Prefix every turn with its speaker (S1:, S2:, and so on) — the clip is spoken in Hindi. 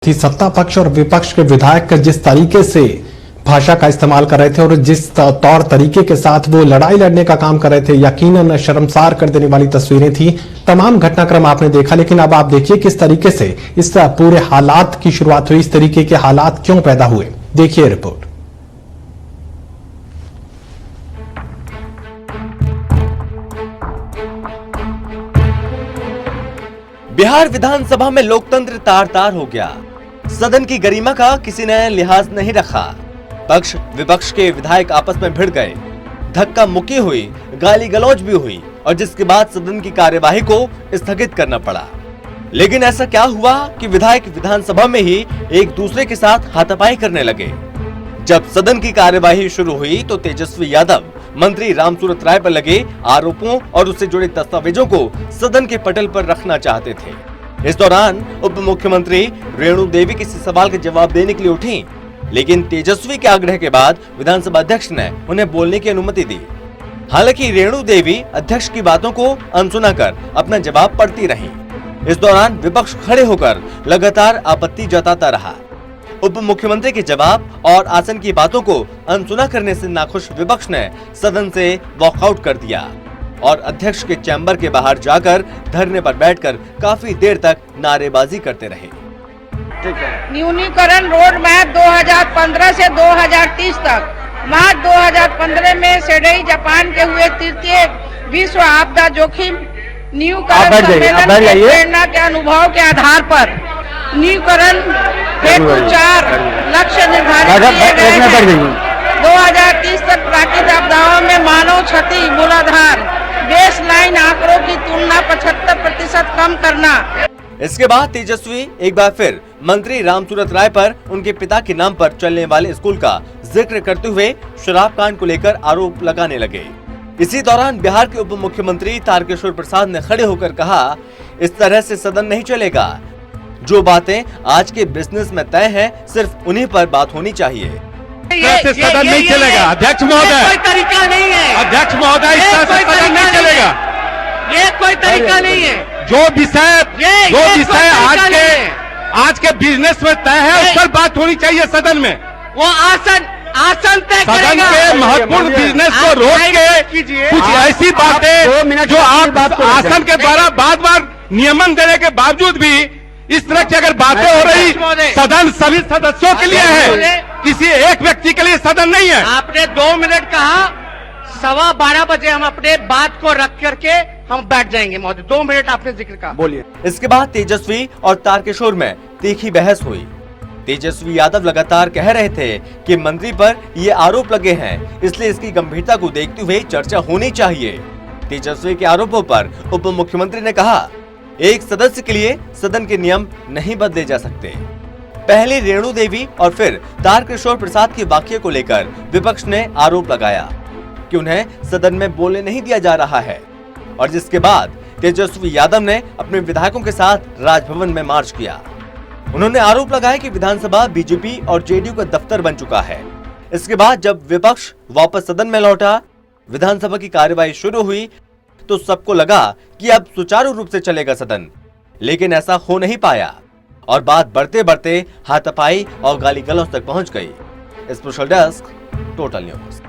S1: थी। सत्ता पक्ष और विपक्ष के विधायक जिस तरीके से भाषा का इस्तेमाल कर रहे थे और जिस तौर तरीके के साथ वो लड़ाई लड़ने का काम कर रहे थे, यकीनन शर्मसार कर देने वाली तस्वीरें थी। तमाम घटनाक्रम आपने देखा, लेकिन अब आप देखिए किस तरीके से इस पूरे हालात की शुरुआत हुई, इस तरीके के हालात क्यों पैदा हुए। देखिए रिपोर्ट।
S2: बिहार विधानसभा में लोकतंत्र तार तार हो गया। सदन की गरिमा का किसी ने लिहाज नहीं रखा। पक्ष विपक्ष के विधायक आपस में भिड़ गए, धक्का मुक्की हुई, गाली गलौज भी हुई और जिसके बाद सदन की कार्यवाही को स्थगित करना पड़ा। लेकिन ऐसा क्या हुआ कि विधायक विधानसभा में ही एक दूसरे के साथ हाथापाई करने लगे। जब सदन की कार्यवाही शुरू हुई तो तेजस्वी यादव मंत्री रामसूरत राय पर लगे आरोपों और उससे जुड़े दस्तावेजों को सदन के पटल पर रखना चाहते थे। इस दौरान उप मुख्यमंत्री रेणु देवी किसी सवाल के जवाब देने के लिए उठी, लेकिन तेजस्वी के आग्रह के बाद विधानसभा अध्यक्ष ने उन्हें बोलने की अनुमति दी। हालांकि रेणु देवी अध्यक्ष की बातों को अनसुना कर अपना जवाब पढ़ती रही। इस दौरान विपक्ष खड़े होकर लगातार आपत्ति जताता रहा। उप मुख्यमंत्री के जवाब और आसन की बातों को अनसुना करने से नाखुश विपक्ष ने सदन से वॉकआउट कर दिया और अध्यक्ष के चैम्बर के बाहर जाकर धरने पर बैठकर काफी देर तक नारेबाजी करते रहे।
S3: न्यूनीकरण रोड मैप 2015 से 2030 तक। मार्च 2015 में सेडई जापान के हुए तृतीय विश्व आपदा जोखिम न्यूनीकरण सम्मेलन के प्रेरणा के अनुभव के आधार पर न्यूनीकरण हेतु 4 लक्ष्य निर्धारित किए गए हैं। 2030 तक प्राकृतिक आपदाओं में मानव क्षति मूलाधार बेसलाइन आंकड़ों की तुलना 75% कम करना।
S2: इसके बाद तेजस्वी एक बार फिर मंत्री रामसूरत राय पर उनके पिता के नाम पर चलने वाले स्कूल का जिक्र करते हुए शराब कांड को लेकर आरोप लगाने लगे। इसी दौरान बिहार के उप मुख्यमंत्री तारकिशोर प्रसाद ने खड़े होकर कहा, इस तरह से सदन नहीं चलेगा। जो बातें आज के बिजनेस में तय है, सिर्फ उन्हीं पर बात होनी चाहिए।
S4: सदन नहीं चलेगा। अध्यक्ष महोदय,
S5: कोई तरीका नहीं है।
S4: अध्यक्ष महोदय, इस तरह से सदन नहीं चलेगा।
S5: ये कोई तरीका नहीं है।
S4: जो विषय आज के बिजनेस में तय है, उस पर बात होनी चाहिए सदन में।
S5: वो आसन तय
S4: सदन के महत्वपूर्ण बिजनेस को रोक के कुछ ऐसी बातें जो आप आसन के द्वारा बार नियमन देने के बावजूद भी इस तरह की अगर बातें हो रही, सदन सभी सदस्यों के लिए है, किसी एक व्यक्ति के लिए सदन नहीं है।
S5: आपने 2 मिनट कहा, 12:15 बजे हम अपने बात को रख करके हम बैठ जाएंगे महोदय। 2 मिनट आपने जिक्र कहा, बोलिए।
S2: इसके बाद तेजस्वी और तारकिशोर में तीखी बहस हुई। तेजस्वी यादव लगातार कह रहे थे कि मंत्री पर ये आरोप लगे हैं, इसलिए इसकी गंभीरता को देखते हुए चर्चा होनी चाहिए। तेजस्वी के आरोपों पर उप मुख्यमंत्री ने कहा, एक सदस्य के लिए सदन के नियम नहीं बदले जा सकते। पहले रेणु देवी और फिर तारकिशोर प्रसाद के वाकये को लेकर विपक्ष ने आरोप लगाया कि उन्हें सदन में बोलने नहीं दिया जा रहा है और जिसके बाद तेजस्वी यादव ने अपने विधायकों के साथ राजभवन में मार्च किया। उन्होंने आरोप लगाया कि विधानसभा बीजेपी और जेडीयू का दफ्तर बन चुका है। इसके बाद जब विपक्ष वापस सदन में लौटा, विधानसभा की कार्यवाही शुरू हुई तो सबको लगा कि अब सुचारू रूप से चलेगा सदन, लेकिन ऐसा हो नहीं पाया और बात बढ़ते बढ़ते हाथापाई और गाली गलौज तक पहुंच गई। Special desk, total news.